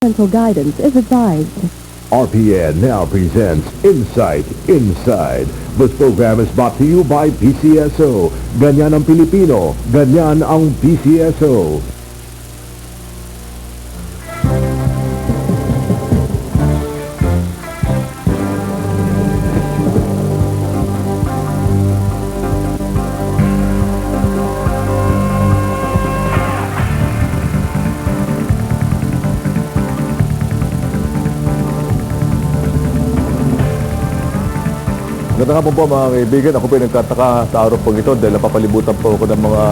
Parental guidance is advised. RPN now presents Insight Inside. This program is brought to you by PCSO. Ganyan ang Pilipino, ganyan ang PCSO. Magandang hapon po mga kaibigan. Ako po ay nagtataka sa araw po ito dahil napapalibutan po ako ng mga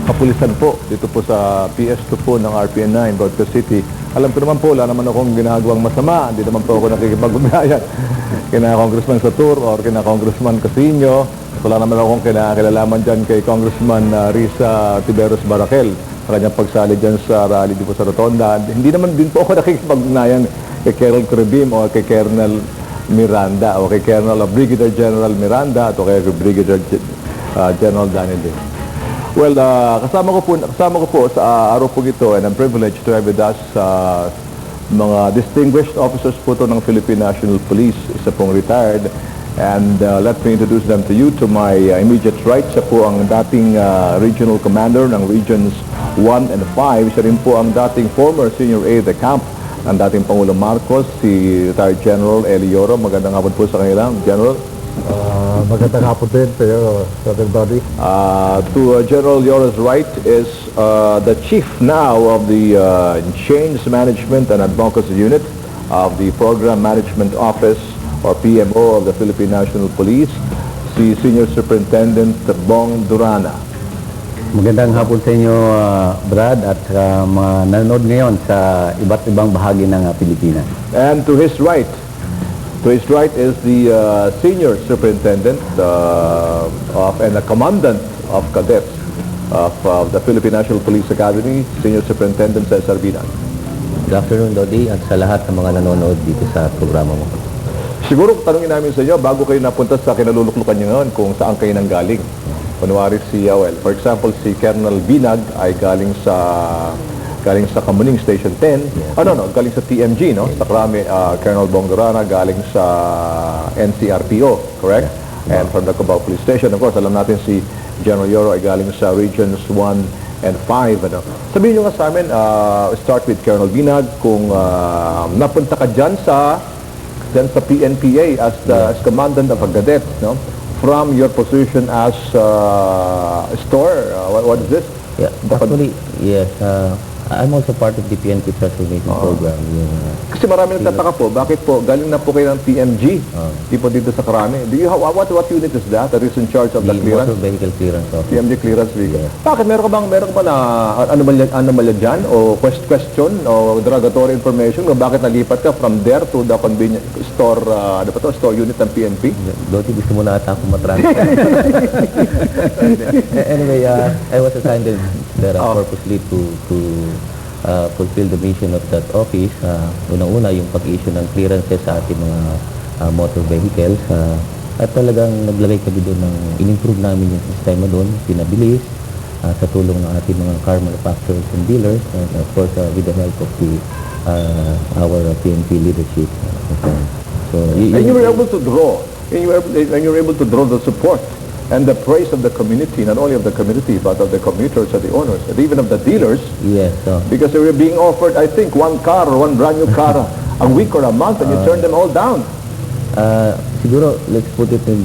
kapulisan po dito po sa PS2 po ng RPN 9, Broadcast City. Alam ko naman po, wala naman akong ginagawang masama. Hindi naman po ako nakikipag-ugnayan kina Congressman Satur or kina Congressman Casino. Wala naman akong kinakilalaman dyan kay Congressman Risa Tiberos Barakel sa kanyang pagsali dyan sa rally dito sa Rotonda. Hindi naman din po ako nakikipag-ugnayan kay Carol Cribim o kay Colonel Miranda o kay Colonel Brigadier General Miranda at o kay Brigadier General Daniel. Well, kasama ko po sa araw po ito, and I'm privileged to have with us mga distinguished officers po to ng Philippine National Police. Isa pong retired, and let me introduce them to you. To my immediate right, siya po ang dating regional commander ng Regions 1 and 5. Siya rin po ang dating former senior aide-de-camp ang dating Pangulong Marcos, si retired General Yoro. Magandang hapon po sa kanila, General. Magandang hapon din sa'yo, Sir Dody. To General Yoro's right is the chief now of the Change Management and Advocacy Unit of the Program Management Office or PMO of the Philippine National Police, si Senior Superintendent Bong Durana. Magandang hapon sa inyo, Brad, at mga nanonood ngayon sa iba't ibang bahagi ng Pilipinas. And to his right is the Senior Superintendent and the Commandant of Cadets of the Philippine National Police Academy, Senior Superintendent Cesar Binag. Good afternoon, Dody, at sa lahat ng mga nanonood dito sa programa mo. Siguro tanungin namin sa inyo, bago kayo napunta sa kinaluluklukan nyo ngayon, kung saan kayo nanggaling. Kunwari for example, si Colonel Binag ay galing sa Kamuning Station 10. Galing sa TMG, no? Sa Krami, Colonel Bong Durana galing sa NCRPO, correct? And from the Cubao Police Station, of course, alam natin si General Yoro ay galing sa Regions 1 and 5. Sabihin nyo nga sa amin, start with Colonel Binag, kung napunta ka dyan sa PNPA as Commandant of a Cadet, no? From your position as store, what is this? Yeah, actually, yes. I'm also part of the PNP transformation program. Kasi marami nagtataka po, bakit po galing na po kayo ng PMG, di po dito sa Karami? Do you have, what unit is that that is in charge of the clearance? Motor Vehicle Clearance Office. PMG Clearance Vehicle. Yeah. Bakit? Meron ka ba na anomalya dyan? O question? O derogatory information? O bakit nalipat ka from there to the convenience store, store unit ng PNP? Doti, gusto mo na ata akong matransfer. Anyway, I was assigned there purposely to fulfill the mission of that office. Unang-una yung pag-issue ng clearances sa ating mga motor vehicles. At talagang naglagay kami doon ng in-improve namin yung sistema doon, pinabilis sa tulong ng ating mga car manufacturers and dealers, and of course with the help of our PNP leadership. So, and you were able to draw, and you were able to draw the support and the praise of the community, not only of the community, but of the commuters, of the owners, and even of the dealers. Yes. Because they were being offered, I think, one brand new car a week or a month, and you turned them all down. Siguro, let's put it in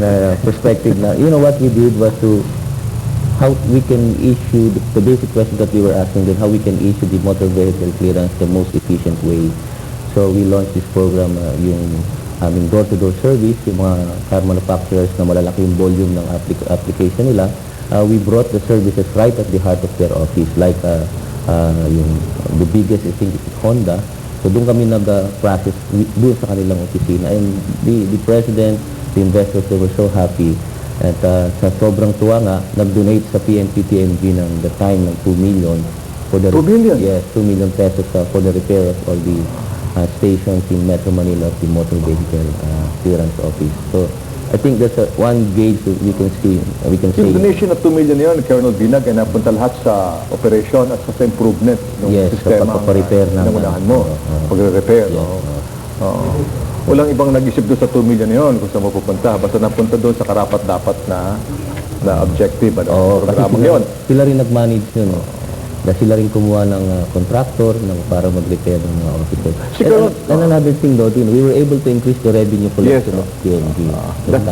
a perspective na, what we did was how we can issue, the basic question that we were asking, then how we can issue the motor vehicle clearance the most efficient way. So we launched this program, yung aming door-to-door service, yung mga car manufacturers na malalaki yung volume ng application nila. We brought the services right at the heart of their office, like the biggest, I think, is Honda. So doon kami nag-process doon sa kanilang opisina. And the president, the investors, they were so happy. At sa sobrang tuwa nga, nag-donate sa PNP-TNG ng the time ng 2 million. For the 2 million? Yes, 2 million pesos for the repair of all the stations in Metro Manila of the Motor Vehicle Clearance Office. So I think that's one gauge that we can see. Yung donation of 2 million yun, Colonel Binag, ay napunta lahat sa operation at sa improvement ng Yes, sistema sa pagpaparepair ng unahan mo. Pagre-repair. Walang ibang nag-isip doon sa 2 million yun kung saan mapupunta. Basta napunta doon sa karapat-dapat na objective. Programang yun. Sila rin nag-manage yun. Dahil sila rin kumuha ng contractor para mag-repair ng mga offices. And another thing, Dody, we were able to increase the revenue collection of PNP.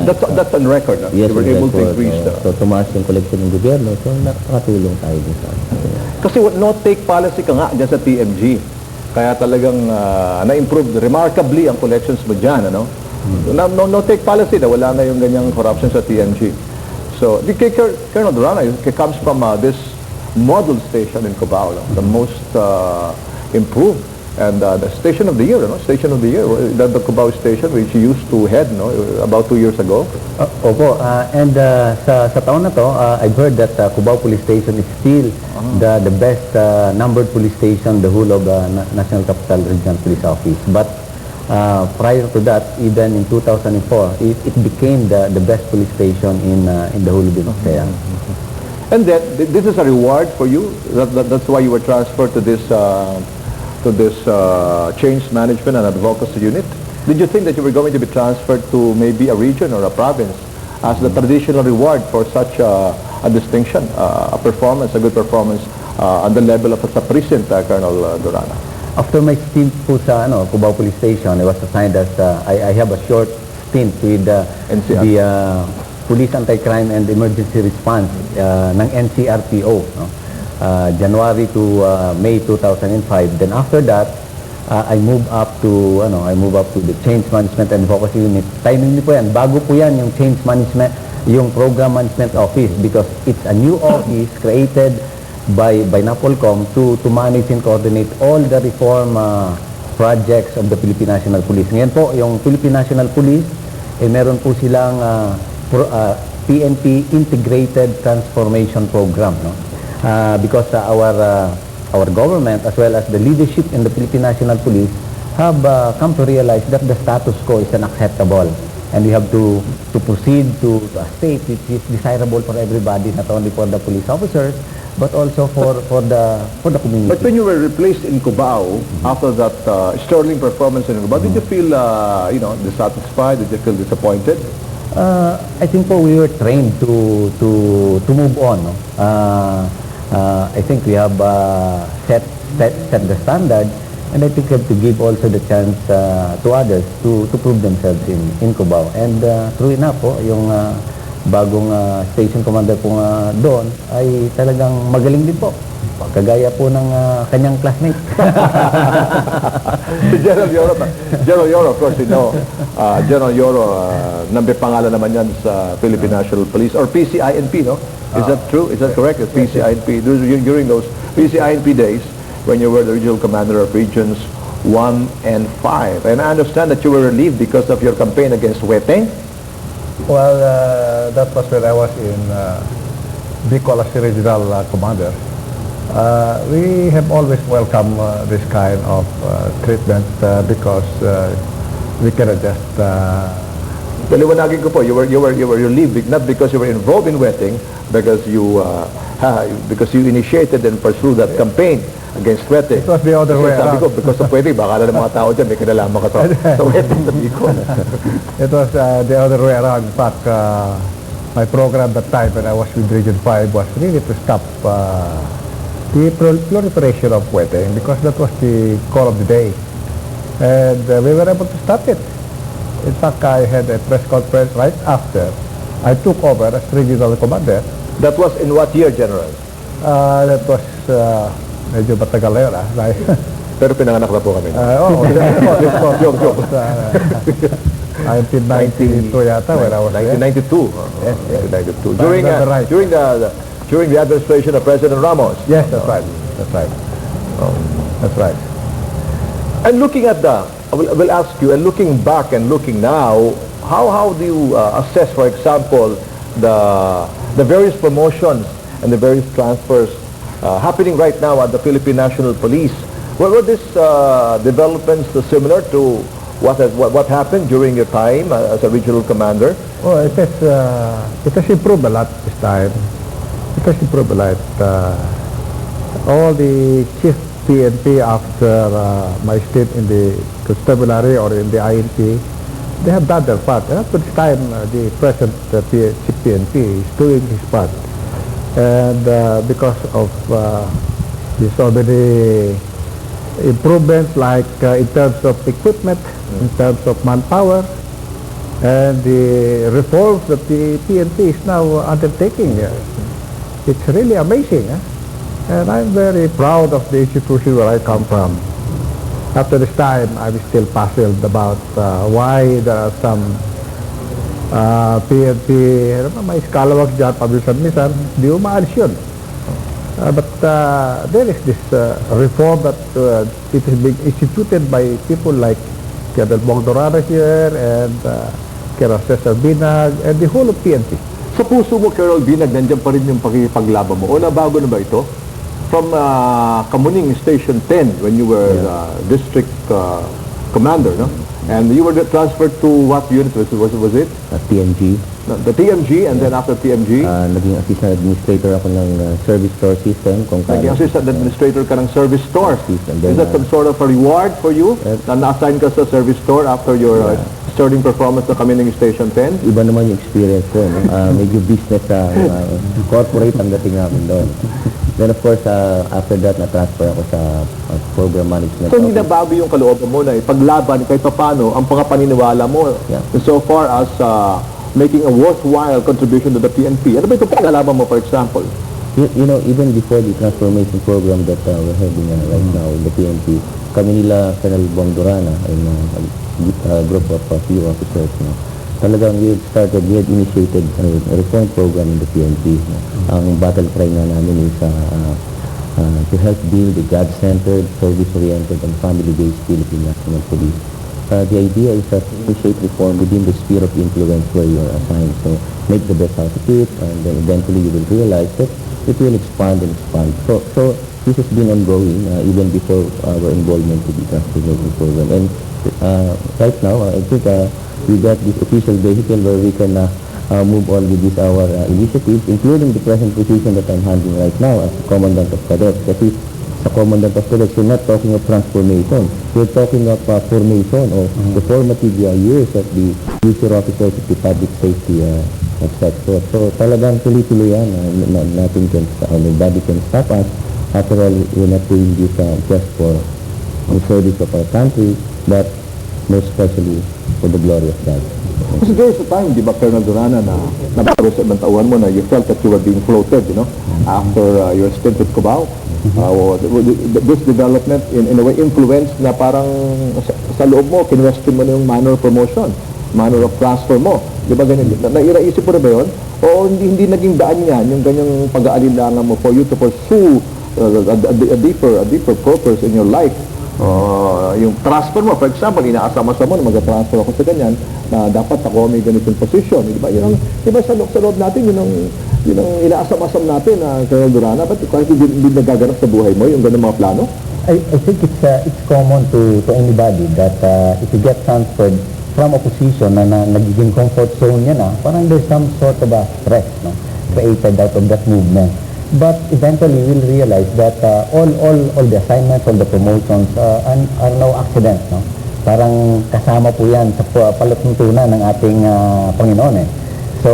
That's on record. Yes, we were able to increase So, tumaas yung collection ng gobyerno. So, nakatulong tayo din sa Kasi no-take policy ka nga dyan sa TMG. Kaya talagang na-improve remarkably ang collections mo dyan. Ano? No-take policy na wala na yung ganyang corruption sa TMG. So, Colonel Durana comes from this model station in Cubao, the most improved and the station of the year, station of the year, the Cubao station which you used to head, about 2 years ago. Opo, and sa taon na to, I've heard that Cubao Police Station is still the best numbered police station the whole of National Capital Regional Police Office. But prior to that, even in 2004, it became the best police station in the whole of Visayas. And then, this is a reward for you. That's why you were transferred to this change management and advocacy unit. Did you think that you were going to be transferred to maybe a region or a province as the traditional reward for such a distinction, a good performance on the level of a precinct, Colonel Durana? After my stint po sa Cubao Police Station, I was assigned as I have a short stint with NCR. the Police Anti-Crime and Emergency Response ng NCRPO, January to May 2005. Then after that, I moved up to the Change Management and Advocacy Unit. Timing niyo po yan. Bago po yan yung Change Management, yung Program Management Office, because it's a new office created by NAPOLCOM to manage and coordinate all the reform projects of the Philippine National Police. Ngayon po, yung Philippine National Police, meron po silang PNP Integrated Transformation Program, because our government as well as the leadership in the Philippine National Police have come to realize that the status quo is unacceptable, and we have to proceed to a state which is desirable for everybody, not only for the police officers but also for the community. But when you were replaced in Cubao, after that sterling performance in Cubao, did you feel dissatisfied? Did you feel disappointed? I think po we were trained to move on. I think we have set the standard, and I think we have to give also the chance to others to prove themselves in Cubao. And true enough po, yung bagong station commander po doon ay talagang magaling din po. Kagaya po ng kanyang classmate. General Yoro, of course, General Yoro, pangalan naman yan sa Philippine National Police, or PCINP, no? Is that true? Is that correct? It's PCINP. During those PCINP days, when you were the regional commander of regions 1 and 5. And I understand that you were relieved because of your campaign against Weteng. Well, that was when I was in Bicol as the regional commander. We have always welcomed this kind of treatment because we cannot just... Paliwanagin ko po, you were relieved not because you were involved in Weteng, because you initiated and pursued that campaign against Weteng. It was the other way around. Sabi ko, because of Weteng, baka na ng mga tao dyan, may kinalaman ka sa Weteng sa Bicol. It was the other way around. In fact, my program that time when I was with Region 5 was really to stop the proliferation of Weteng, because that was the call of the day. And we were able to stop it. In fact, I had a press conference right after I took over as regional commander. That was in what year, General? That was medyo matagal na yun. Pero pinanganak na po kami. Joke. 1992 yata when I was 1992. Yes, yes. 1992. During the administration of President Ramos. Yes, that's right. That's right. That's right. And looking at I will ask you, and looking back and looking now, how do you assess, for example, the various promotions and the various transfers happening right now at the Philippine National Police? Were these developments similar to What happened during your time as a regional commander? Oh, it has improved a lot this time. It has improved a lot. All the chief PNP after my stint in the constabulary or in the INP, they have done their part. And up to this time, the present chief PNP is doing his part. And because of the so many improvements, like in terms of equipment, in terms of manpower, and the reforms that the PNP is now undertaking, it's really amazing. And I'm very proud of the institution where I come from. After this time, I'm still puzzled about why there are some PNP, may skalawag dyan, paminsan-minsan, di umaalis yun. But there is this reform that it is being instituted by people like Colonel Bong Durana here and Colonel Cesar Binag and the whole of PNP. Sa puso mo, Colonel Binag, nandiyan pa rin yung pakikipaglaban mo. O nabago na ba ito? From Kamuning Station 10, when you were district commander, no? And you were transferred to what unit was it? TMG. The TMG, and then after TMG? Naging assistant administrator ako ng service store system. Naging assistant administrator ka ng service store. System. Is that some sort of a reward for you? Na na-assign ka sa service store after your sterling performance na Kamuning Station 10? Iba naman yung experience ko. No? Medyo business corporate ang dating namin doon. Then of course, after that, na-transfer ako sa program management. So, hindi nabago yung kalooban mo na ipaglaban kahit paano ang mga paniniwala mo so far as making a worthwhile contribution to the PNP. Ano ba ito paglalaban mo, for example? You know, even before the transformation program that we're having right now in the PNP, kami nila Colonel Bong Durana and a group of few officers, talagang we had initiated a reform program in the PNP. Ang battle cry na namin is to help build a God-centered, service-oriented, and family-based Philippine National Police. The idea is that initiate reform within the sphere of influence where you are assigned. So make the best out of it, and then eventually you will realize that it will expand and expand. So this has been ongoing even before our involvement with the transformation program. And right now, I think we got this official vehicle where we can move on with our initiatives, including the present position that I'm handling right now as Commandant of Cadets. Kasi sa Commandant of Cadets, we're not talking of transformation. We're talking of formation of the formative years of the future officers of the public safety of such sort. So talagang tuloy-tuloy yan. Nobody can stop us. After all, we're not doing this just for the service of our country, but most especially for the glory of God. Kasi there was a time, di ba, Colonel Durana, na nabago sa ibang tauhan mo na you felt that you were being floated, after your stint with Cubao. This development, in a way, influenced na parang sa loob mo, kinwestiyon mo na yung manner of promotion, manner of transfer mo. Di ba ganyan? Nairaisip mo na ba yun? O hindi naging daan yan, yung ganyang pag-aalilangan mo for you to pursue a deeper purpose in your life? Yung transfer mo, for example, inaasama-sama mo na mag-transfer ako sa ganyan, na dapat ako may ganitong position. Di ba? Diba sa loob natin, yun ang inaasam-asam natin na Colonel Durana, ba't kahit hindi nagaganap sa buhay mo, yung ganun mga plano? I think it's common to anybody that if you get transferred from a position na nagiging comfort zone niya na, parang there's some sort of a stress created out of that movement. But eventually, we'll realize that all the assignments, all the promotions are no accident. Parang kasama po yan sa palatuntunan ng ating Panginoon. So,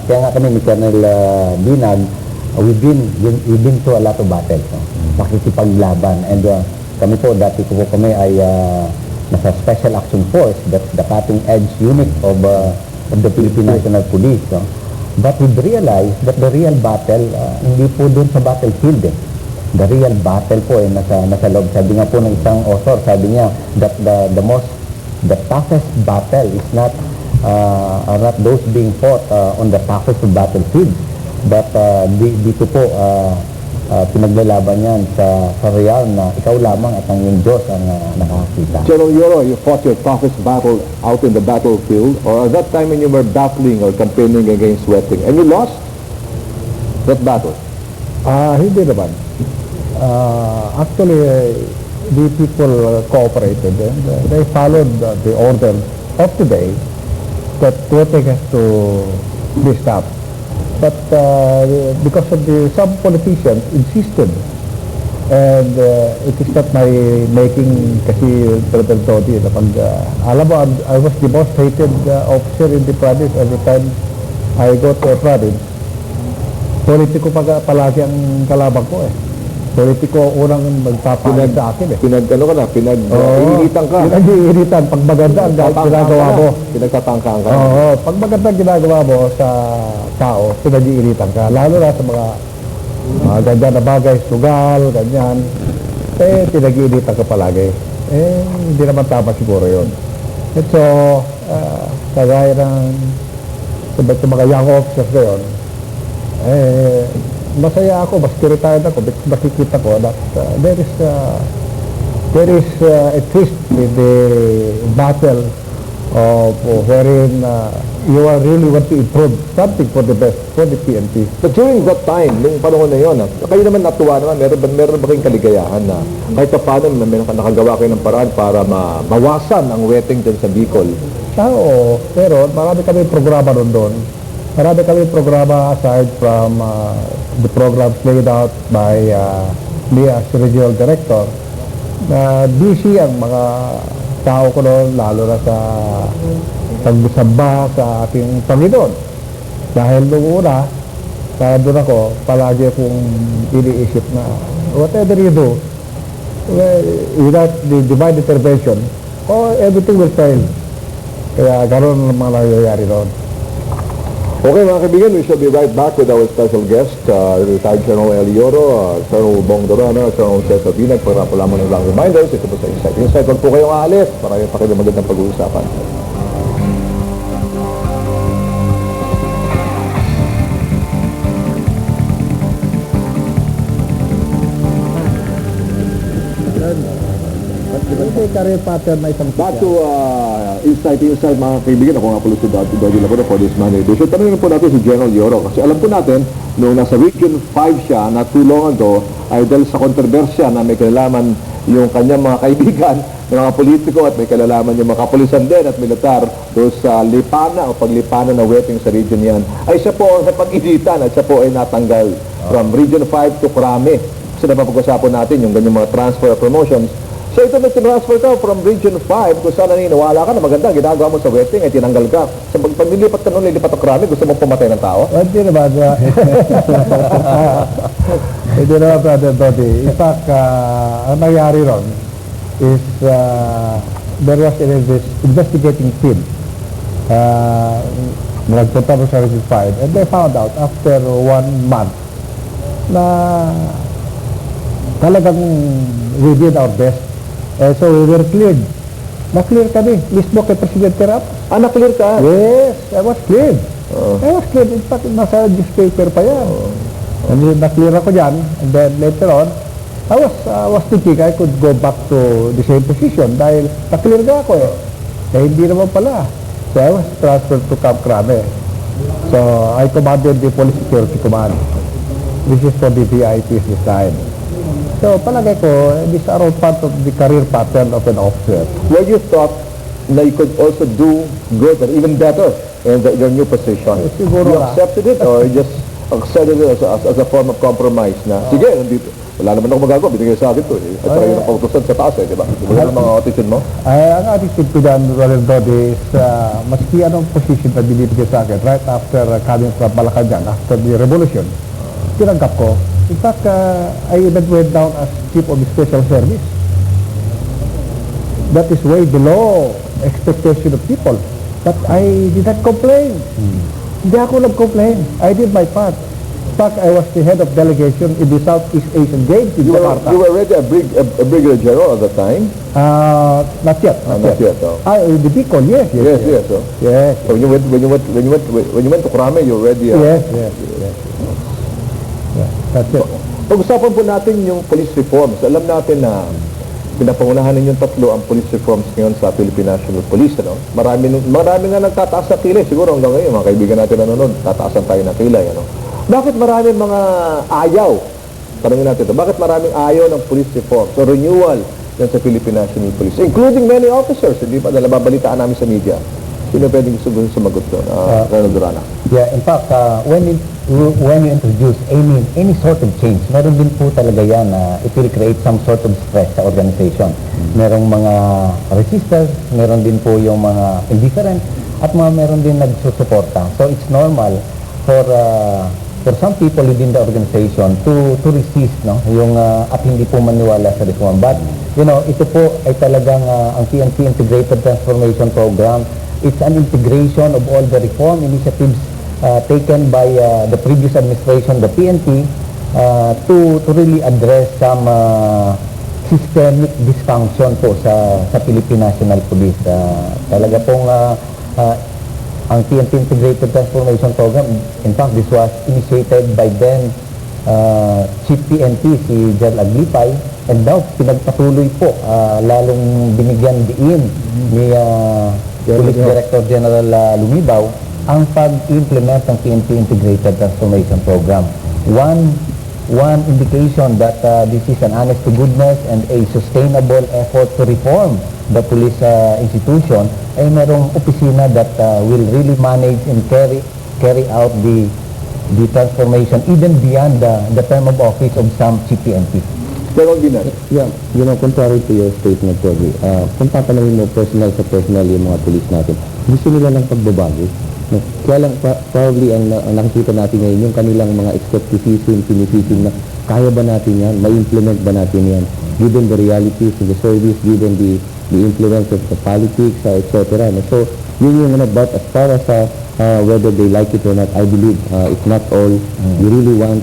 kaya nga kami ni Colonel Binag, we've been through a lot of battles. Makikipaglaban. And kami po, dati po kami ay nasa Special Action Force, that's the cutting-edge unit of the Philippine National Police. But we've realized that the real battle, hindi po dun sa battlefield. The real battle po ay nasa loob. Sabi nga po ng isang author, sabi niya that the toughest battle is not those being fought on the toughest battlefield. But dito po, pinaglalaban yan sa real na ikaw lamang at ang iyong Diyos ang nakakita. General Yoro, you fought your toughest battle out in the battlefield, or at that time when you were battling or campaigning against sweating, and you lost that battle? Hindi naman. Actually, the people cooperated and they followed the order of the day that voting has to be stopped. But because of some politicians insisted, and it is not my making kasi President Dody na pag, alam mo, I was the most hated officer in the province every time I go to a province. Politiko palagi ang kalaban ko eh. Politiko unang magpapalit sa akin eh. Pinag-initan ka. Pinag-iinitan. Pag maganda ang ginagawa mo. Pinagtatangkaan ka. Oo. Pag maganda ang ginagawa mo sa tao, pinag-iinitan ka. Lalo na sa mga ganda na bagay, sugal, ganyan. Eh, pinag-iinitan ka palagi. Eh, hindi naman tama siguro yun. And so, kagaya ng sa mga young officers ngayon, masaya ako, maski retired ako, makikita ko that there is a twist with the battle of wherein you are really want to improve something for the best, for the PNP. But during that time, nung panahon na yun, kayo naman natuwa naman, meron ba kayong kaligayahan na kahit pa paano nakagawa kayo ng paraan para mawasan ang wetting dyan sa Bicol? Oo, pero marami kami programa doon. Marami kami programa aside from the programs laid out by me as regional director. Busy ang mga tao ko doon, lalo na sa pagsamba sa ating Panginoon. Dahil noong una, kaya doon ako, palagi akong iniisip na whatever you do, without the divine intervention, everything will fail. Kaya ganoon ang mga nangyayari doon. Okay mga kaibigan, we shall be right back with our special guest, retired Colonel Yoro, Colonel Bong Durana, Colonel Cesar Binag, para po lamang ng lang reminders. Ito po sa Insight. Insight, huwag po kayong aalis. Marami pa kayo magandang pag-uusapan. Career pattern na isang Back to Insight mga kaibigan. Ako nga po si Dody for this Monday edition. Tanungin po natin si General Yoro kasi alam po natin nung nasa Region 5 siya not too long ago ay dahil sa kontrobersya na may kalalaman yung kanyang mga kaibigan ng mga politiko at may kalalaman yung mga kapulisan din at militar doon sa lipana o paglipana na wetting sa region yan ay siya po ang napag-initan at siya po ay natanggal from Region 5 to Krame. Kasi napapag-usapan natin yung ganyang mga transfer promotions. So ito na tinransfer ka from Region 5 kung saan naniniwala ka na maganda ginagawa mo sa wetting ay tinanggal ka. So pag nilipat ka nung nilipat o Krame, gusto mong pumatay ng tao? Hindi naman. Hindi naman, Brother Dody. In fact, ang nangyari ron is there was an investigating team nagpunta mo sa Region 5 and they found out after 1 month na talagang we did our best. So we were cleared. Na-clear kami. Mismo kay Presidente Rap. Na-clear ka? Yes, I was cleared. I was cleared. In fact, nasa newspaper pa yan. And na-clear ako dyan. And then later on, I was thinking I could go back to the same position dahil na-clear ka ako eh. Kaya hindi naman pala. So I was transferred to Camp Krame. So I commanded the Police Security Command. This is for the VIPs this time. So, palagay ko, these are all part of the career pattern of an officer. Where you thought na you could also do good or even better in your new position? Siguro you accepted it or you just accepted it as a form of compromise na, sige, nandito, wala naman ako magagawa, binigay sa akin ito eh. At saka yung napautusan sa taas eh, di ba? Wala naman ang attitude mo? Ang attitude ko dyan, Brother Dody, is maski anong position na binibigay sa akin, right after coming from Malacanang, after the revolution, tinanggap ko. In fact, I even went down as Chief of Special Service. That is way below expectation of people. But I did not complain. Hindi ako nag-complain. I did my part. In fact, I was the head of delegation in the Southeast Asian Games in Jakarta. You were already a brigadier general at the time? Not yet. Not yet. Oh. The Bicol, yes. Yes. Oh. Yes. So when you went to Krame, you were already... Yes. That's it. Pag-usapan po natin yung police reforms. Alam natin na pinapangunahan ninyong tatlo ang police reforms ngayon sa Philippine National Police. Ano? Marami nga nagtataas na kilay. Siguro hanggang ngayon, mga kaibigan natin nanonood, tataasan tayo ng kilay. Ano? Bakit maraming mga ayaw? Tanungin natin ito. Bakit maraming ayaw ng police reforms o renewal yan sa Philippine National Police, including many officers, hindi pa nababalitaan namin sa media. Sino pwedeng sumagot doon? Colonel Durana. Yeah, in fact, when you introduce any sort of change, meron din po talaga yan, it will create some sort of stress sa organization. Merong mga resistors, meron din po yung mga indifferent, at meron din nagsusuporta. So it's normal for some people within the organization to resist, no, yung at hindi po maniwala sa reform. But you know, ito po ay talagang ang PNP Integrated Transformation Program. It's an integration of all the reform initiatives taken by the previous administration, the PNP, to really address some systemic dysfunction po sa Philippine National Police. Talaga pong ang PNP Integrated Transformation Program, in fact, this was initiated by then Chief PNP, si General Aglipay, and now pinagpatuloy po, lalong binigyan diin ni Police Director General Lumibaw ang pag-implement ng PNP Integrated Transformation Program. One indication that this is an honest to goodness and a sustainable effort to reform the police institution ay merong opisina that will really manage and carry out the transformation even beyond the term of office of some CPNP. Pero Binag. Yeah, you know, contrary to your statement, Cody, kung tatanungin mo personal sa personal yung mga police natin, gusto nila ng pagbabago. No? Kaya lang, probably ang nakikita natin ngayon, yung kanilang mga skepticism, cynicism na kaya ba natin yan, ma-implement ba natin yan, given the realities in the service, given the influence of the politics, etc. No? So, yun yung but as far as whether they like it or not, I believe it's not all. We really want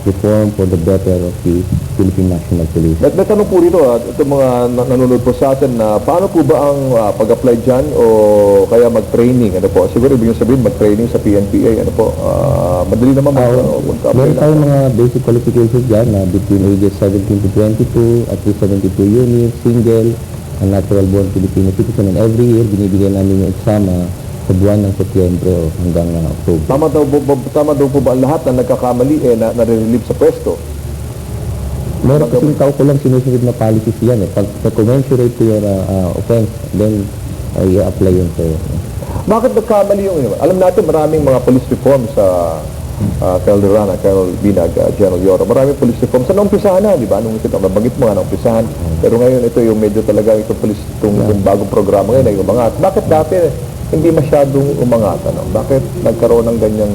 reform for the better of the Philippine National Police. May tanong po rito, itong mga nanonood po sa atin, paano po ba ang pag-apply dyan o kaya mag-training? Ano po? Siguro ibig sabihin mag-training sa PNPA. Ano po? Madali naman mag-apply Meron lang. tayong mga basic qualifications dyan between ages 17 to 22, at least 72 units, single, and natural born Filipino citizen. And every year, binibigyan namin yung exam sa buwan ng Setyembre o hanggang October. Tama daw po ba ang lahat na nagkakamali nare-relieve sa pwesto? Meron kasing kaukulang sinusunod na policies yan. Pag commensurate to your offense, then i-apply yun sa'yo. Bakit nagkamali yung alam natin maraming mga police reform sa Colonel Durana, Colonel Binag, General Yoro. Maraming police reform sa naumpisahan na, di ba? Nung kita mabanggit mo nga naumpisahan. Pero ngayon ito yung medyo talaga itong police, itong bagong programa ngayon ay umangat. Bakit dati hindi masyadong umangat? Bakit nagkaroon ng ganyang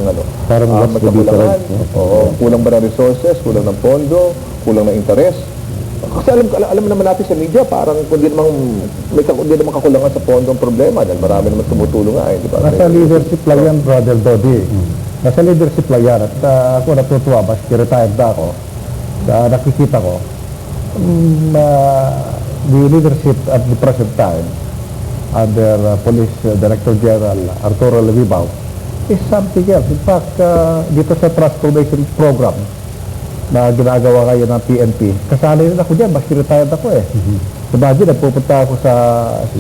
Parang magkakulangan? Oo, kulang ba ng resources, kulang ng pondo, kulang ng interest? Kasi alam naman natin sa media, parang kundi naman kakulangan sa pondo ang problema dahil marami naman tumutulong nga. Di ba? Nasa leadership lang yan, Brother Dody. Nasa leadership lang yan. At ako natutuwa, maski retired na ako, nakikita ko, the leadership at the present time, under Police Director General Arturo Levibaw, is something else. In fact, dito sa transformation program na ginagawa ngayon ng PNP, kasali rin ako dyan, maski retired ako eh. Imagine, nagpupunta ako sa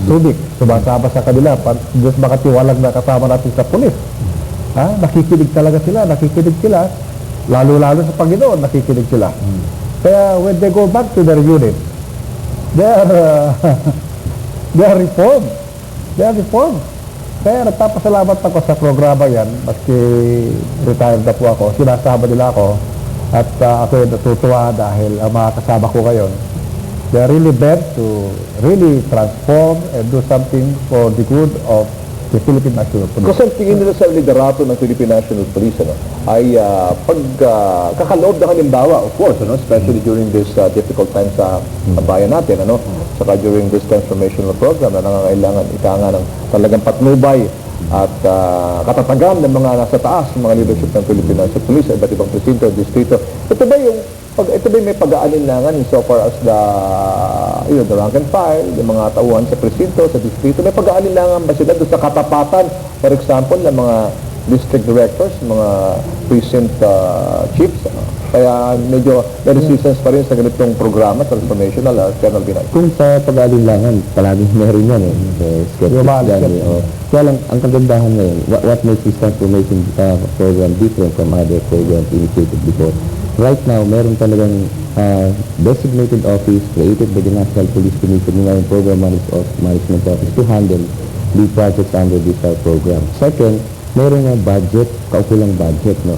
Subic, sumasama sa kanila, Diyos makatiwalag na kasama natin sa police. Nakikinig talaga sila, lalo-lalo sa Panginoon, nakikinig sila. Kaya when they go back to their unit, they are reformed. Kaya nagpapasalamat ako sa programa yan, maski retired na po ako, sinasama nila ako, at ako yung natutuwa dahil ang mga kasama ko ngayon, they are really bent to really transform and do something for the good of the Philippine National Police. Kasi ang tingin nila sa liderato ng Philippine National Police ay pagkakaloob ng halimbawa, of course, especially during this difficult time sa bayan natin, saka during this transformational program na nangangailangan ika nga ng talagang patnubay at katatagan ng mga nasa taas, mga leadership ng Philippine National Police, iba't ibang presinto, distrito. Ito ba may pag-aalinlangan so far as the rank and file, yung mga tauhan sa presinto, sa distrito, may pag-aalinlangan ba sila doon sa katapatan, for example, ng mga district directors, mga precinct chiefs? Kaya medyo may resistance pa rin sa ganitong programa, transformational, Colonel Binag. Kung sa pag-aalinlangan, palaging meron yan Kaya lang, ang kagandahan ngayon, what makes this transformation program different from other programs initiated before, right now, meron talagang designated office created by the National Police Commission ng Program Management Office to handle the projects under this program. Second, meron nga budget, kaukulang budget, no,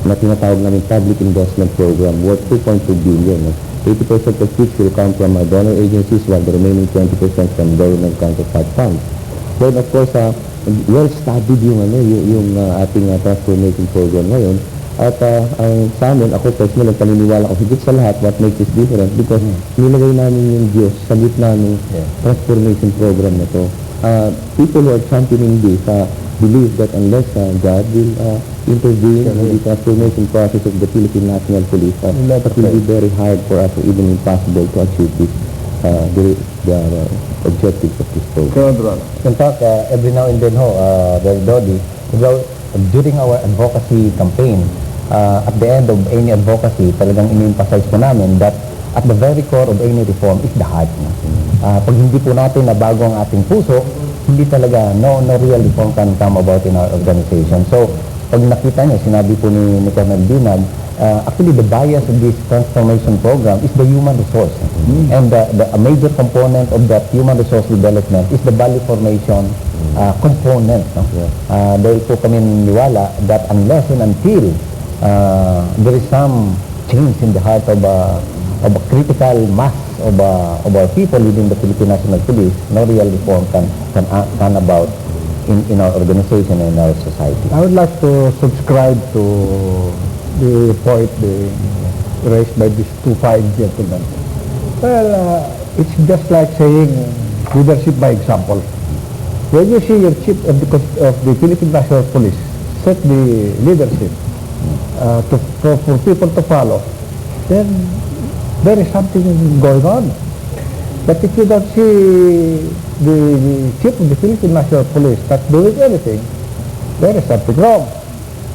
na tinatawag namin Public Investment Program worth 2.2 billion. No? 80% of which will come from donor agencies while the remaining 20% from government counterpart funds. Then of course, well-studied yung ating transformation program ngayon. At ang sa amin, ako personally, paniniwala ko higit sa lahat what makes this different because nilagay namin yung Diyos sa gitna ng transformation program na to. People who are championing this believe that unless God will intervene in the transformation process of the Philippine National Police, it will be very hard for us or even impossible to achieve this, the objectives of this program. Durana. In fact, every now and then Dody, during our advocacy campaign, at the end of any advocacy, talagang in-emphasize po namin that at the very core of any reform is the heart. Pag hindi po natin nabago ang ating puso, hindi talaga, no real reform can come about in our organization. So, pag nakita niyo, sinabi po ni Colonel Binag, actually the bias of this transformation program is the human resource. And a major component of that human resource development is the value formation component. No? Dahil po kami niniwala that unless and until there is some change in the heart of a critical mass of our people within the Philippine National Police, no real reform can about in our organization and in our society. I would like to subscribe to the point raised by these two fine gentlemen. Well, it's just like saying leadership by example. When you see your chief of the Philippine National Police set the leadership for people to follow, then there is something going on. But if you don't see the chief of the Philippine National Police not doing anything, there is something wrong.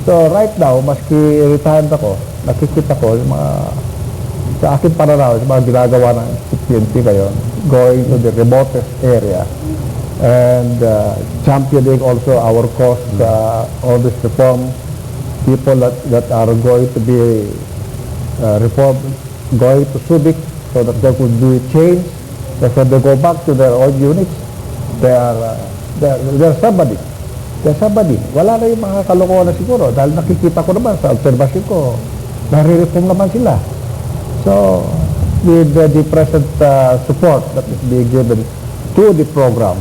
So right now, maski retired ako, nakikita ko yung mga, sa akin pananaw, yung mga ginagawa ng PNP ngayon, going to the remotest area and championing also our cause, all this reform, people that are going to be reformed, going to Subic so that there could be change. That when they go back to their own units, they're somebody. They're somebody. Wala na yung mga kalokohan na siguro dahil nakikita ko naman sa observation ko, nare-reform naman sila. So, with the present support that is being given to the program,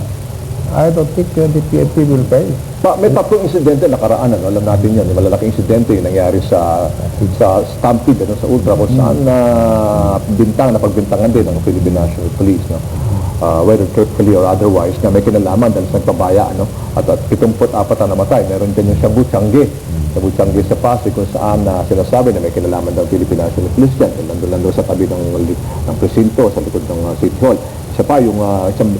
I don't think the PNP will pay. May tatlong insidente nakaraan, alam natin yan, yung malalaking insidente yung nangyari sa Stampede, sa Ultra, kung saan napagbintangan din ng Philippine National Police, no? Whether carefully or otherwise, na may kinalaman dahil sa nagpabaya, no? At 74 na namatay. Meron din yung Shabu Changi sa Pasig, kung saan sinasabi na may kinalaman ng Philippine National Police dyan. Nandun sa tabi ng presinto, sa likod ng City Hall. Isa pa yung isang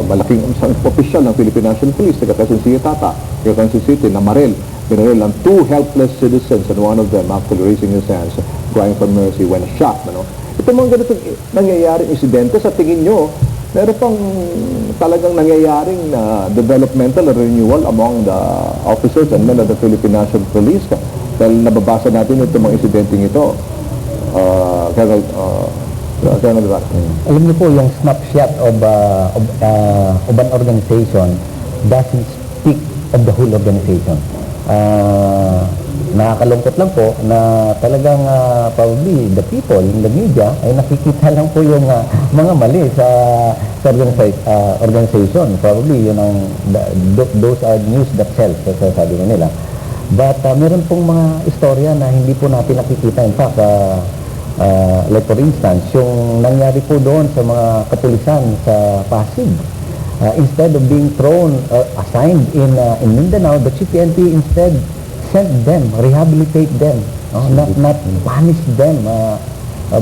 malaking official ng Philippine National Police, taga Quezon City, na binaril ang two helpless citizens, and one of them actually raising his hands, crying for mercy when shot. Ito mga ganitong nangyayaring insidente, sa tingin nyo, meron pang talagang nangyayaring developmental renewal among the officers and men of the Philippine National Police? Dahil nababasa natin itong mga insidenteng ito. Alam niyo po, yung snapshot of an organization doesn't speak of the whole organization. Nakakalungkot lang po na talagang probably the people in the media ay nakikita lang po yung mga mali sa organization. Probably yun ang those are news that sells, sabi nila. But meron pong mga istorya na hindi po natin nakikita. In fact, like for instance, yung nangyari po doon sa mga kapulisan sa Pasig. Instead of being thrown assigned in Mindanao, the CPNP instead sent them, rehabilitate them, not punish them,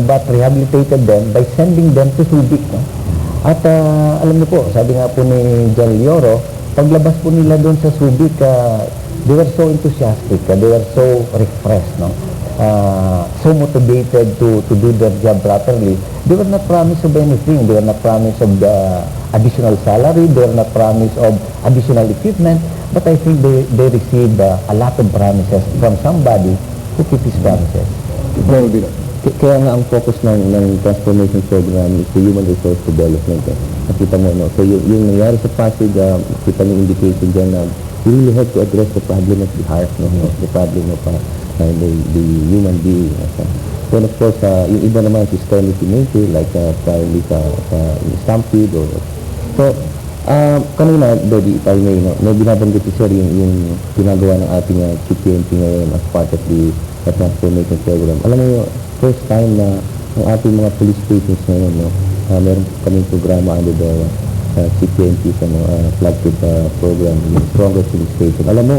but rehabilitated them by sending them to Subic. At alam niyo po, sabi nga po ni General Yoro, paglabas po nila doon sa Subic, they were so enthusiastic, they were so refreshed, so motivated to do their job properly. They were not promised of anything. They were not promised of additional salary. They were not promised of additional equipment. But I think they received a lot of promises from somebody to keep his promises. Colonel Binag. Kaya nga ang focus ng transformation program is the human resource development. Nakita mo, no? So yung nangyari sa Pasig, kita mo indication dyan na we really have to address the problem of the heart, no? The problem of the human being. Then of course, yung iba naman systemic in nature, like probably sa stampede or... So, kanina, Dody, if I may, no, binabanggit ko sir yung ginagawa ng ating CPNP ngayon as part of the transformation program. Alam mo yung first time na ang ating mga police stations ngayon, no, meron kaming programa under the CPNP sa flagship program, yung Stronger Police Station. Alam mo,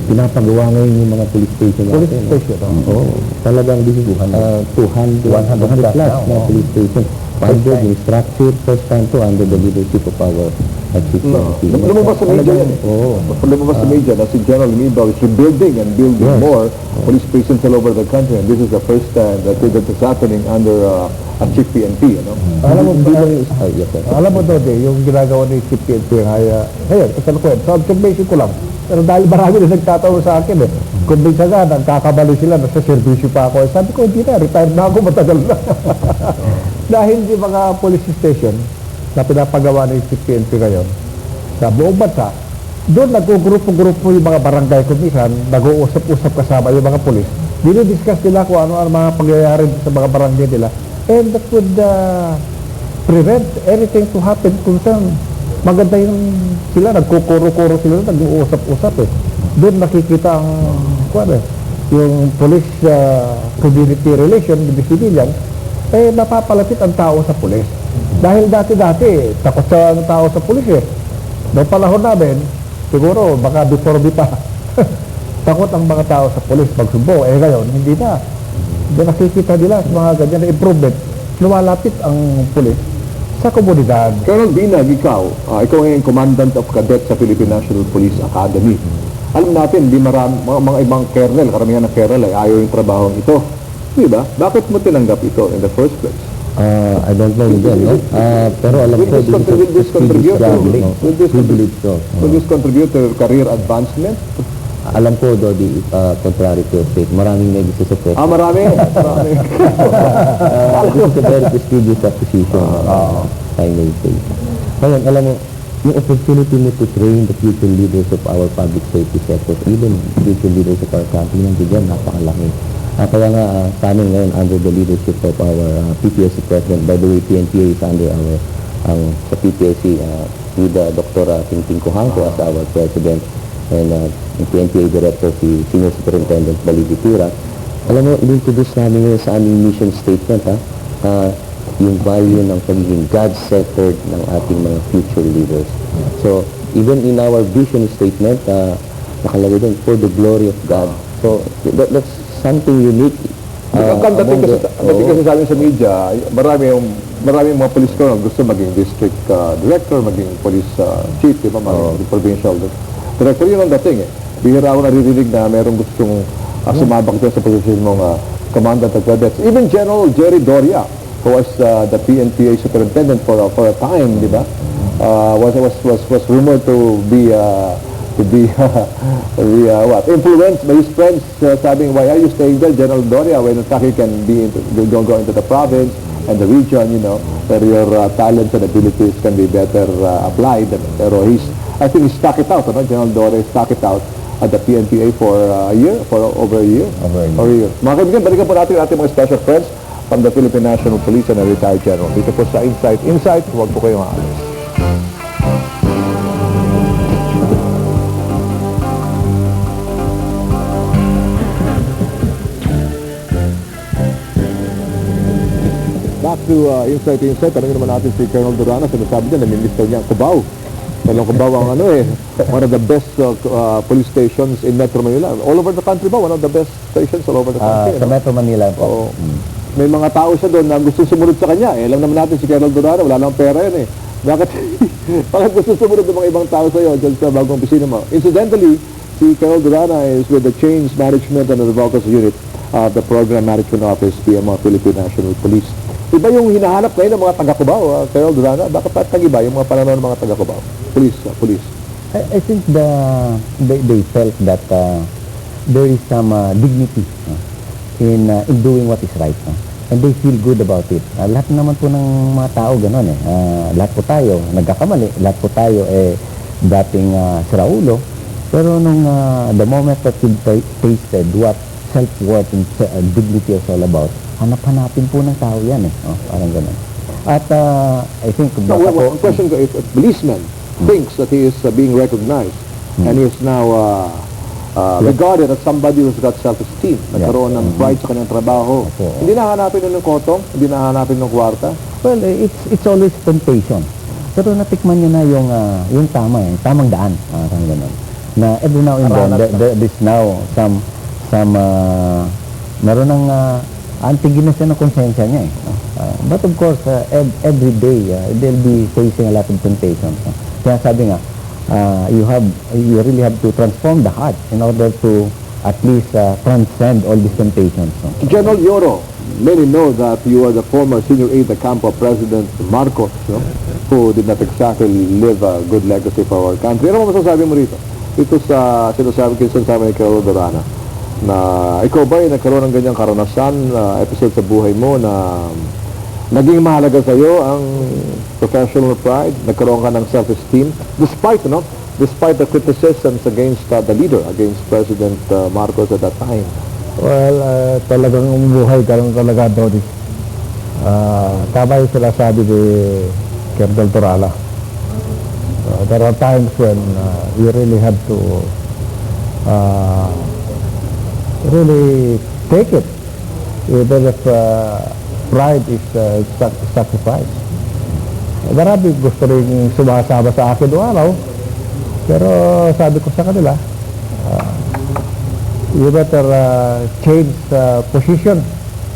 pinapagawa ngayon yung mga police station natin. Police station, Oo. Talagang this is 100 plus na police station. 100 yung structure, first time to under the leadership of our CPNP. Lumabas sa media yan. Lumabas sa media na si General Mibaw is rebuilding and building more police stations all over the country, and this is the first time that is happening under a chief PNP, you know? Alam mo Dody, yung ginagawa ni Chief PNP ngayon, kasalukuyan, sa observation ko lang, pero dahil marami na nagtatanong sa akin kung minsan nga, nagkakabalo sila, nasa servisyo pa ako. Sabi ko, hindi na, retired na ako, matagal na. Dahil di mga police station na pinapagawa ng Chief PNP ngayon, sa buong bansa, doon nagugrupo-grupo yung mga barangay commission, nag-uusap-usap kasama yung mga polis. Dinidiscuss nila kung ano-ano mga pangyayari sa mga barangay nila. And that would prevent anything to happen kung saan maganda yung sila, nagkukuro-kuro sila, nag-uusap-usap Doon nakikita ang, yung police community relation with the civilian, napapalapit ang tao sa pulis. Dahil dati-dati, takot sa tao sa pulis Noong panahon namin, siguro, baka before pa, takot ang mga tao sa pulis magsumbo. Ngayon, hindi na. Doon nakikita nila sa mga ganyan na improvement, lumalapit ang pulis sa komunidad. Colonel Binag, ikaw ngayon Commandant of Cadets sa Philippine National Police Academy. Alam natin, mga ibang kernel, karamihan ng kernel ay ayaw yung trabaho ito. Di ba? Bakit mo tinanggap ito in the first place? I don't know again, no? Pero alam ko, Will this contribute to your career advancement? Alam ko, Dody, contrary to your state, maraming nag-support. Marami. This is a very prestigious position, I may say. Ngayon, alam mo, yung opportunity mo to train the future leaders of our public safety sector, even future leaders of our country, nandiyan, napakalaki. Kaya nga, sa amin ngayon, under the leadership of our PPSC President, by the way, PNPA is under our, sa PPSC, with Dr. Tingting Kuhangko as our President, and PNPA Director, si Senior Superintendent Balibitura. Alam mo, in-introduce namin ngayon sa aming mission statement, yung value ng pagiging God-centered ng ating mga future leaders. So, even in our vision statement, nakalagay din, for the glory of God. So, that's something unique. Ang dating kasi sa amin sa media, marami mga police colonel gusto maging district director, maging police chief, diba, maging provincial director. Yun ang dating Bihira ako naririnig na merong gustong sumabak dyan sa posisyon mong Commandant of Cadets. Even General Jerry Doria, who was the PNPA superintendent for a time, di ba? Was rumored to be influenced by his friends, sabing, why are you staying there, General Doria, when in fact you can go into the province and the region, you know, where your talents and abilities can be better applied. Pero I think he stuck it out, General Doria stuck it out at the PNPA for a year, for over a year. Mga kaibigan, balikan po natin ating mga special friends from the Philippine National Police and a retired general. Dito po sa Insight, huwag po kayong aalis. Back to Insight, tanongin naman natin si Colonel Durana, sinasabi niya, namimiss daw niya ang Cubao. Cubao ang one of the best police stations in Metro Manila. All over the country ba? One of the best stations all over the country. Sa Metro Manila po. May mga tao siya doon na gusto sumunod sa kanya. Alam naman natin si Colonel Durana, wala namang pera yan Bakit gusto sumunod ng mga ibang tao sa iyo dyan sa bagong opisina mo? Incidentally, si Colonel Durana is with the Change Management and Advocacy Unit of the Program Management Office, PMO, Philippine National Police. Iba yung hinahanap ngayon ng mga taga-Cubao, Colonel Durana. Bakit tag-iba yung mga pananaw ng mga taga-Cubao? Police. I think they felt that there is some dignity in doing what is right. And they feel good about it. Lahat naman po ng mga tao gano'n eh. Lahat po tayo nagkakamali, lahat po tayo dating siraulo. Pero nung the moment that you tasted what self-worth and dignity is all about, hanap-hanapin po ng tao yan eh. Parang gano'n. At I think... One question ko, if a policeman thinks that he is being recognized and he is now regarded as somebody who's got self-esteem, nagkaroon ng pride sa kanyang trabaho, hindi nahanapin nun ng kotong, hindi nahanapin ng kwarta? Well, it's always temptation. Pero natikman niyo na yung tama tamang daan. Parang gano'n. Na every now and then, there's now some meron ng antigin na siya ng konsensya niya eh. But of course, every day, they'll be facing a lot of temptations. Kaya sabi nga, you really have to transform the heart in order to at least transcend all these temptations. General Yoro, many know that you are the former senior aide-de-camp of President Marcos, who did not exactly live a good legacy for our country. Ano mo masasabi mo rito? Ito sa sinasabi ni Durana, na ikaw ba ay nagkaroon ng ganyang karanasan, episode sa buhay mo na naging mahalaga sa iyo ang professional pride, nagkaroon ka ng self-esteem despite the criticisms against the leader, against President Marcos at that time? Well, talagang umubuhay ka lang talaga, Dody. Tama yung sinasabi ni Colonel Durana. There are times when you really have to really take it, even if pride is sacrifice. Marami gusto rin sumasama sa akin noong araw, pero sabi ko sa kanila, you better change position.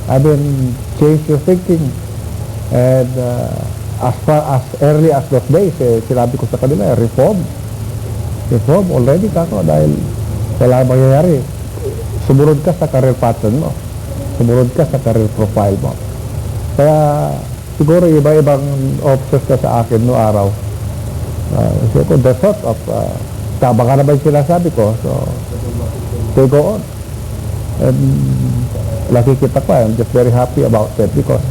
I mean, change your thinking. And as far as early as those days, sinabi ko sa kanila, reform already kako dahil wala mangyayari. Sumunod ka sa career pattern mo, sumunod ka sa career profile mo. Kaya siguro iba-ibang officers ka sa akin noong araw. So the sort of tama ka naman sinasabi ko, so they go on. And nakikita ko, I'm just very happy about that because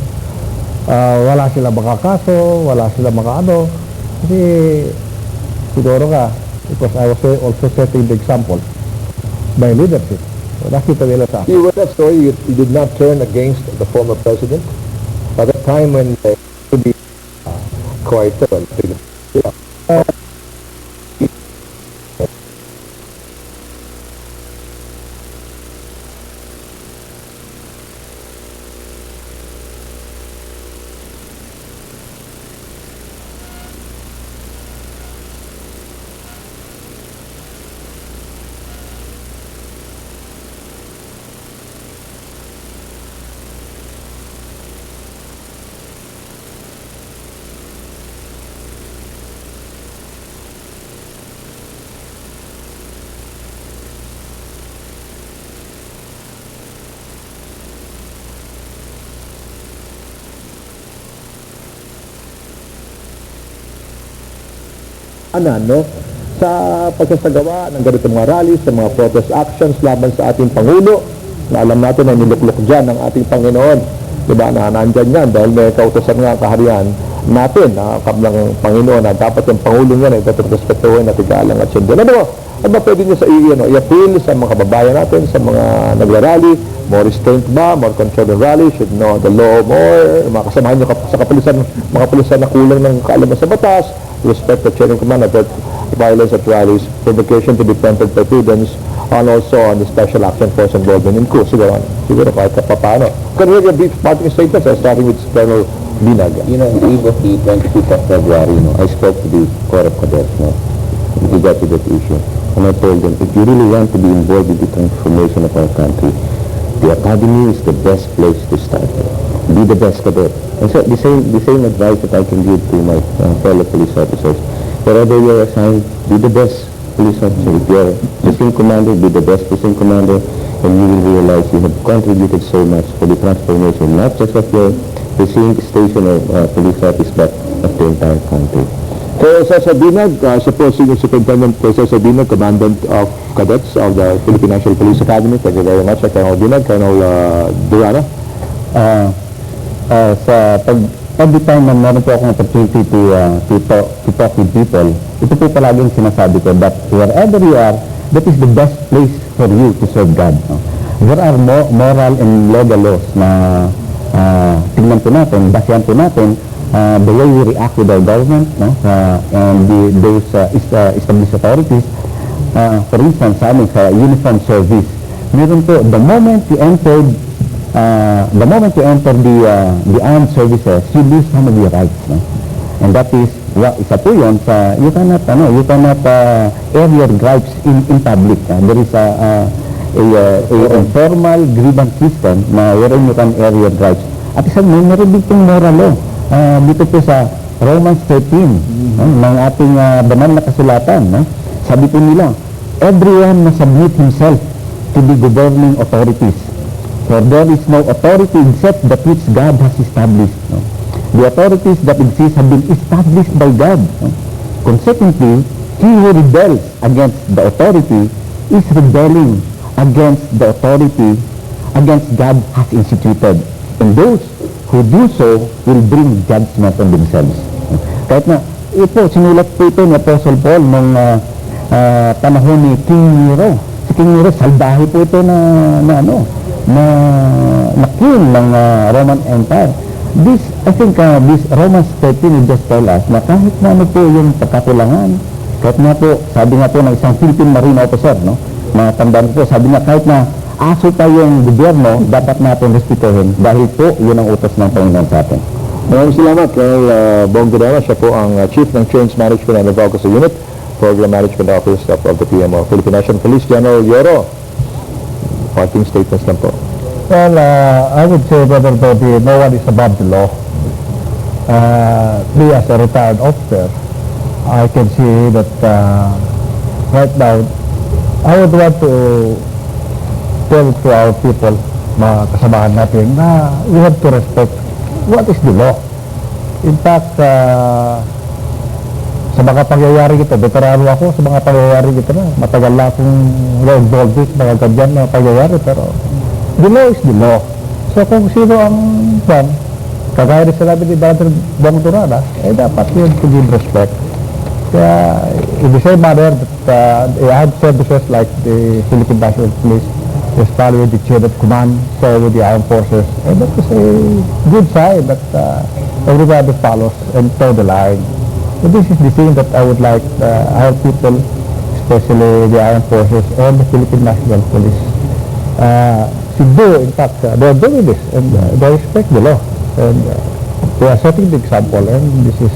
wala sila makakaso, wala sila makaano. Kasi siguro ka, because I was also setting the example by leadership. So nakita nila sa akin. You read that story, you did not turn against the former president? At that time when they could be quite sa pagsasagawa ng ganitong mga rallies, sa mga protest actions laban sa ating Pangulo, na alam natin na niluklok dyan ng ating Panginoon. Diba, na nandyan yan dahil may kautosan nga kaharian natin, ng Panginoon, na dapat yung Pangulo nga na itatrespectuhin at igalang at sundin. Ano ba pwede nyo sa i-appeal sa mga kababayan natin, sa mga nagra-rally? More restraint ba? More control of rally? Should know the law more? Makasamahan nyo sa kapulisan, mga kapulisan na kulang ng kaalaman sa batas, respect the chain of command, that violence at rallies, provocation to be tempered by prudence, and also on the special action force involvement in coup. Siguro kahit paano. Can we have a brief parting statement, starting with Colonel Binag? You know, on the eve of the 25th of February, I spoke to the Corps of Cadets, with regard to that issue. And I told them, if you really want to be involved in the transformation of our country, the academy is the best place to start. Be the best cadet. And so the same advice that I can give to my fellow police officers. Wherever you are assigned, be the best police officer. If you are precinct commander, be the best precinct commander, and you will realize you have contributed so much for the transformation, not just of your precinct, station, or police office, but of the entire country. Kay Cesar Binag, siya po Senior Superintendent Cesar Binag, Commandant of Cadets of the Philippine National Police Academy. Thank you very much, Colonel Binag. Colonel Durana. Sa pag-define na meron po akong opportunity to talk with people, ito po palaging sinasabi ko that wherever you are, that is the best place for you to serve God. No? There are moral and legal laws na tingnan po natin, basehan po natin the way we react with our government, no? And those established authorities. For instance, sa amin, sa uniform service, meron po, the moment you enter the armed services, you lose some of your rights, no? And that is, isa po yun, you cannot air your gripes in public. There is a informal grievance system na wherein you can air your gripes. At isang meron din pong moral law. Dito po sa Romans 13, ng ating banal na kasulatan, no? Sabi po nila, everyone must submit himself to the governing authorities. For there is no authority except that which God has established. No? The authorities that exist have been established by God. No? Consequently, he who rebels against the authority is rebelling against the authority against God has instituted. And those who do so will bring judgment on themselves. Kahit na, ito, sinulat po ito ni Apostle Paul nung panahon ni King Yoro. Si King Yoro, salbahe po ito na king ng Roman Empire. This, I think, this Romans 13 will just tell us na kahit na ano po yung pagkakulangan, kahit nga po, sabi nga po ng isang Philippine Marine officer, no? Matandaan po, sabi nga kahit na aso tayong gobyerno, dapat natin respetuhin dahil po yun ang utos ng Panginoon sa atin. Maraming salamat, Colonel Bong. Siya po ang Chief ng Change Management and Advocacy Unit, Program Management Office of the PMO, Philippine National Police. General Yoro, parting statements lang po. Well, I would say, Brother Dody, no one is above the law. Me as a retired officer, I can see that right now, I would want to tell to our people, mga kasamahan natin, na we have to respect what is the law. In fact, sa mga pangyayari ito, veterano ako sa mga pangyayari ito na, matagal na akong involved sa mga ganyan na pangyayari, pero the law is the law. So kung sino ang kagaya rin sinabi ni Brother Bong Durana, dapat yun to give respect. Kaya, in the same manner that I have services like the Philippine National Police, is following the chain of command, so with the armed forces, and that is a good sign that everybody follows and toe the line. So this is the thing that I would like our people, especially the armed forces and the Philippine National Police, to do. In fact, they are doing this, and they respect the law, and they are setting the example, and this is,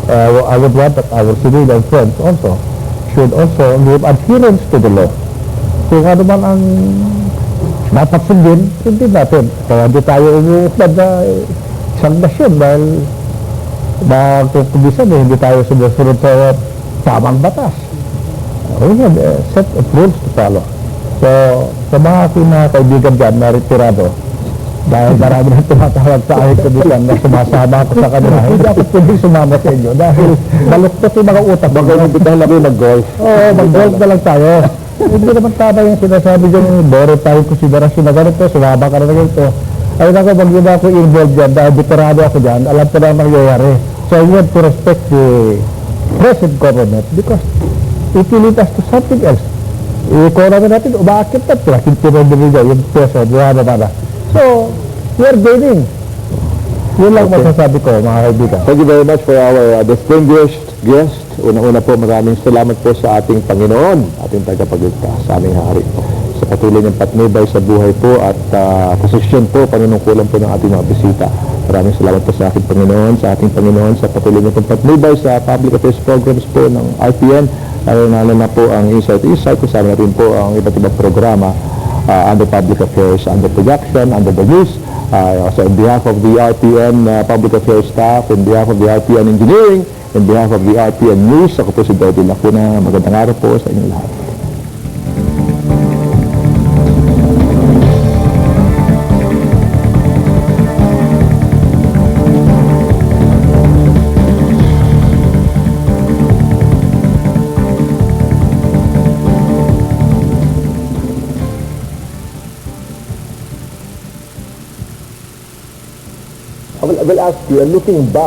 I would want that our civilian friends also should also give adherence to the law. Kung ano man ang dapat sundin natin. Kaya hindi tayo umuuklad na isang nasyon dahil kung kumisan hindi tayo sumusunod sa tamang batas. We have a set of rules to follow. So, sa mga aking mga kaibigan dyan na retirado, dahil marami na tumatawag sa akin kumisan na sumasama ako sa kanila, hindi ako pwede sumama sa inyo dahil baluktot yung mga utak. Baka hindi tayo lagi mag-golf. Oo, mag-golf na lang tayo. Hindi naman tama yung sinasabi dyan, meron tayong konsiderasyon na ganito, sumama ka na ganito. Ayun ako, pag yun ako involved dyan, dahil veterano ako dyan, alam ko na ang nangyayari. So I want to respect the present government because it will lead us to something else. I-economy natin, umaakit na ito, kintinong yung peso, Durana. So, we are gaining. Yun lang masasabi ko, mga kaibigan. Thank you very much for our distinguished guest. Una-una po, maraming salamat po sa ating Panginoon, ating tagapagligtas, sa aming hari. Sa patuloy ng patnubay sa buhay po at posisyon po, panunungkulan po ng ating mga bisita. Maraming salamat po sa ating Panginoon, sa patuloy ng patnubay sa public affairs programs po ng RPN. Lalo na po ang Insight, kasama natin po ang iba't ibang programa under public affairs, under production, under the news. So on behalf of the RPN public affairs staff, on behalf of the RPN engineering, on behalf of the RPN News, ako po si Dody Lacuna. Magandang araw po sa inyo lahat. ask you, looking back